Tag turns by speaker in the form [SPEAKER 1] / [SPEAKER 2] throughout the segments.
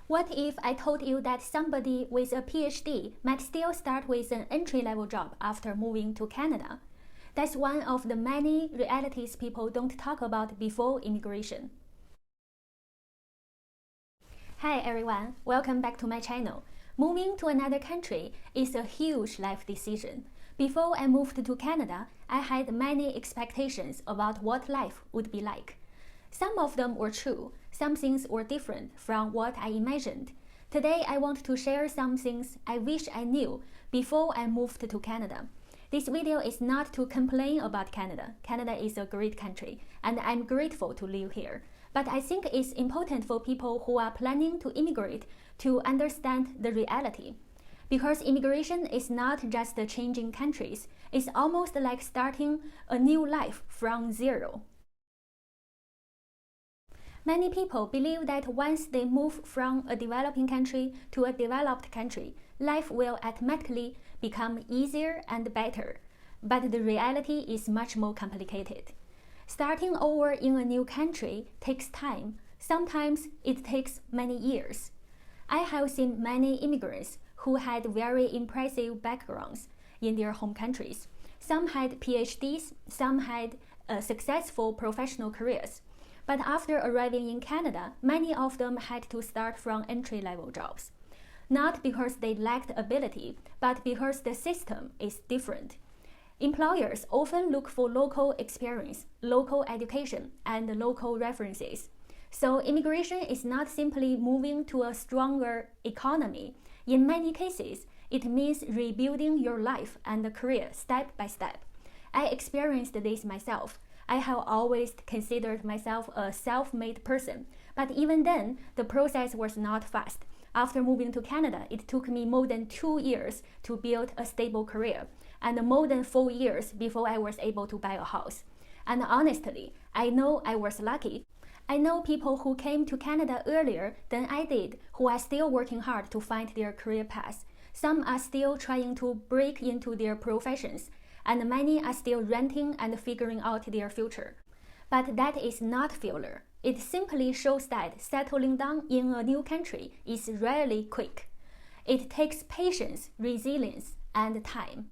[SPEAKER 1] What if I told you that somebody with a PhD might still start with an entry-level job after moving to Canada? That's one of the many realities people don't talk about before immigration. Hi everyone, welcome back to my channel. Moving to another country is a huge life decision. Before I moved to Canada, I had many expectations about what life would be like. Some of them were true, some things were different from what I imagined. Today I want to share some things I wish I knew before I moved to Canada. This video is not to complain about Canada. Canada is a great country, and I'm grateful to live here. But I think it's important for people who are planning to immigrate to understand the reality. Because immigration is not just changing countries, it's almost like starting a new life from zero. Many people believe that once they move from a developing country to a developed country, life will automatically become easier and better. But the reality is much more complicated. Starting over in a new country takes time. Sometimes it takes many years. I have seen many immigrants who had very impressive backgrounds in their home countries. Some had PhDs, some had successful professional careers. But after arriving in Canada, many of them had to start from entry-level jobs. Not because they lacked ability, but because the system is different. Employers often look for local experience, local education, and local references. So immigration is not simply moving to a stronger economy. In many cases, it means rebuilding your life and career step by step. I experienced this myself. I have always considered myself a self-made person, but even then, the process was not fast. After moving to Canada, it took me more than 2 years to build a stable career, and more than 4 years before I was able to buy a house. And honestly, I know I was lucky. I know people who came to Canada earlier than I did who are still working hard to find their career path. Some are still trying to break into their professions, and many are still renting and figuring out their future. But that is not failure. It simply shows that settling down in a new country is rarely quick. It takes patience, resilience, and time.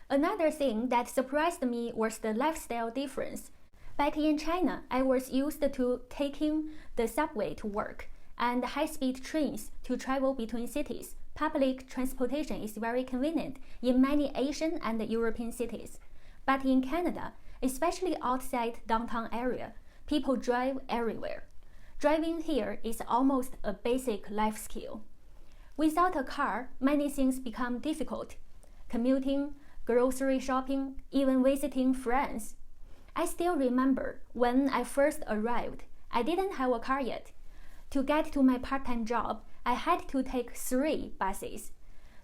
[SPEAKER 1] Another thing that surprised me was the lifestyle difference. Back in China, I was used to taking the subway to work and high-speed trains to travel between cities. Public transportation is very convenient in many Asian and European cities. But in Canada, especially outside downtown area, people drive everywhere. Driving here is almost a basic life skill. Without a car, many things become difficult. Commuting, grocery shopping, even visiting friends. I still remember when I first arrived, I didn't have a car yet. To get to my part-time job, I had to take 3 buses,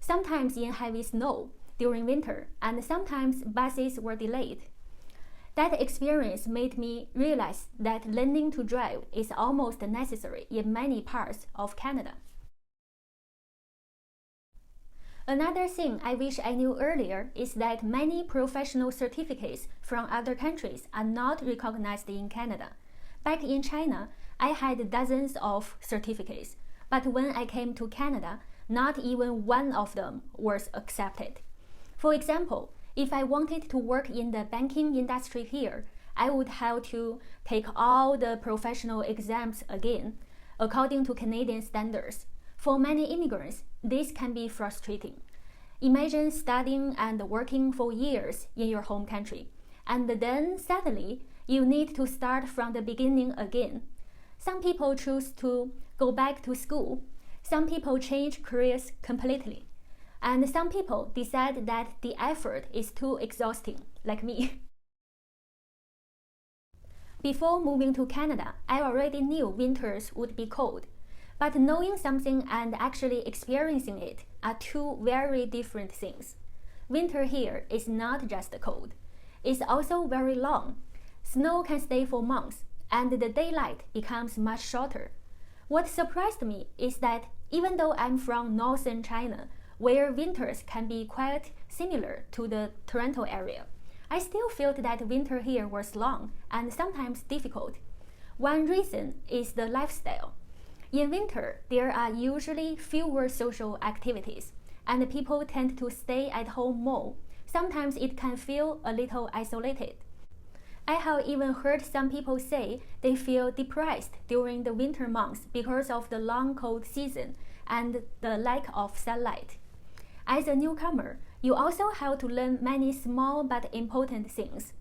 [SPEAKER 1] sometimes in heavy snow during winter, and sometimes buses were delayed. That experience made me realize that learning to drive is almost necessary in many parts of Canada. Another thing I wish I knew earlier is that many professional certificates from other countries are not recognized in Canada. Back in China, I had dozens of certificates, but when I came to Canada, not even one of them was accepted. For example, if I wanted to work in the banking industry here, I would have to take all the professional exams again, according to Canadian standards. For many immigrants, this can be frustrating. Imagine studying and working for years in your home country, and then suddenly you need to start from the beginning again. Some people choose to go back to school. Some people change careers completely. And some people decide that the effort is too exhausting, like me. Before moving to Canada, I already knew winters would be cold. But knowing something and actually experiencing it are two very different things. Winter here is not just cold. It's also very long. Snow can stay for months, and the daylight becomes much shorter. What surprised me is that even though I'm from northern China, where winters can be quite similar to the Toronto area, I still felt that winter here was long and sometimes difficult. One reason is the lifestyle. In winter, there are usually fewer social activities, and people tend to stay at home more. Sometimes it can feel a little isolated. I have even heard some people say they feel depressed during the winter months because of the long cold season and the lack of sunlight. As a newcomer, you also have to learn many small but important things,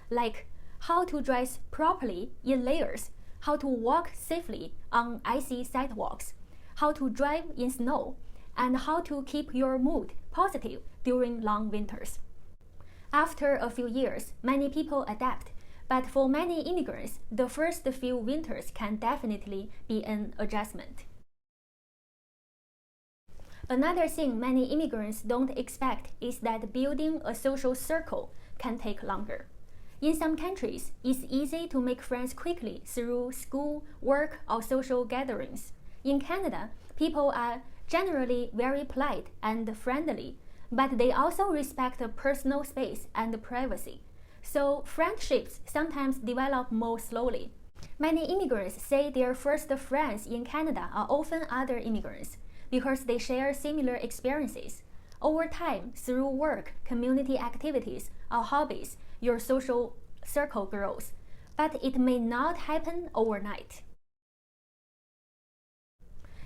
[SPEAKER 1] like how to dress properly in layers, how to walk safely on icy sidewalks, how to drive in snow, and how to keep your mood positive during long winters. After a few years, many people adapt, but for many immigrants, the first few winters can definitely be an adjustment. Another thing many immigrants don't expect is that building a social circle can take longer. In some countries, it's easy to make friends quickly through school, work, or social gatherings. In Canada, people are generally very polite and friendly, but they also respect personal space and privacy. So friendships sometimes develop more slowly. Many immigrants say their first friends in Canada are often other immigrants because they share similar experiences. Over time, through work, community activities, or hobbies, your social circle grows, but it may not happen overnight.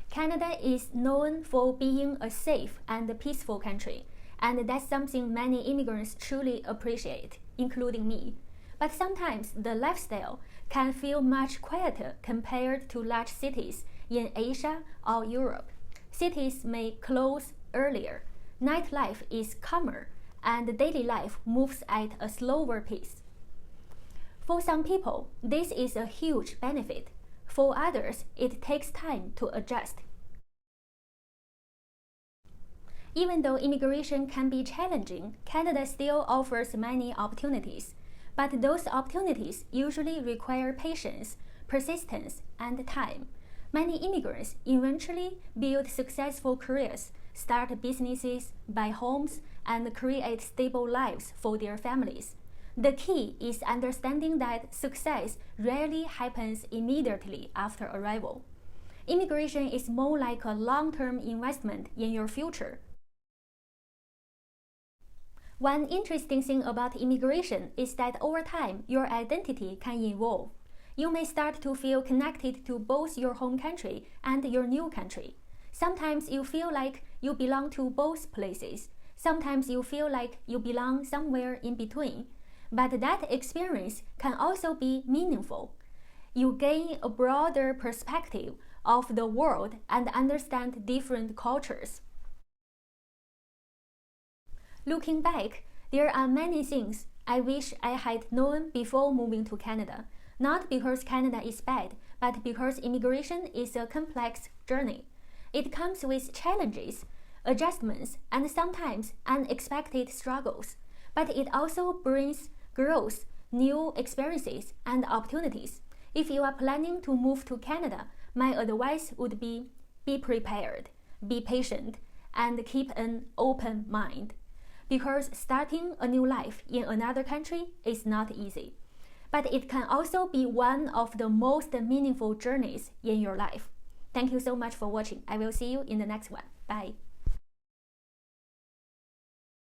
[SPEAKER 1] Canada is known for being a safe and peaceful country, and that's something many immigrants truly appreciate, including me. But sometimes the lifestyle can feel much quieter compared to large cities in Asia or Europe. Cities may close earlier, nightlife is calmer, and daily life moves at a slower pace. For some people, this is a huge benefit. For others, it takes time to adjust. Even though immigration can be challenging, Canada still offers many opportunities. But those opportunities usually require patience, persistence, and time. Many immigrants eventually build successful careers, start businesses, buy homes, and create stable lives for their families. The key is understanding that success rarely happens immediately after arrival. Immigration is more like a long-term investment in your future. One interesting thing about immigration is that over time, your identity can evolve. You may start to feel connected to both your home country and your new country. Sometimes you feel like you belong to both places. Sometimes you feel like you belong somewhere in between. But that experience can also be meaningful. You gain a broader perspective of the world and understand different cultures. Looking back, there are many things I wish I had known before moving to Canada, not because Canada is bad, but because immigration is a complex journey. It comes with challenges, adjustments, and sometimes unexpected struggles, but it also brings growth, new experiences, and opportunities. If you are planning to move to Canada, my advice would be prepared, be patient, and keep an open mind. Because starting a new life in another country is not easy, but it can also be one of the most meaningful journeys in your life. Thank you so much for watching. I will see you in the next one. Bye.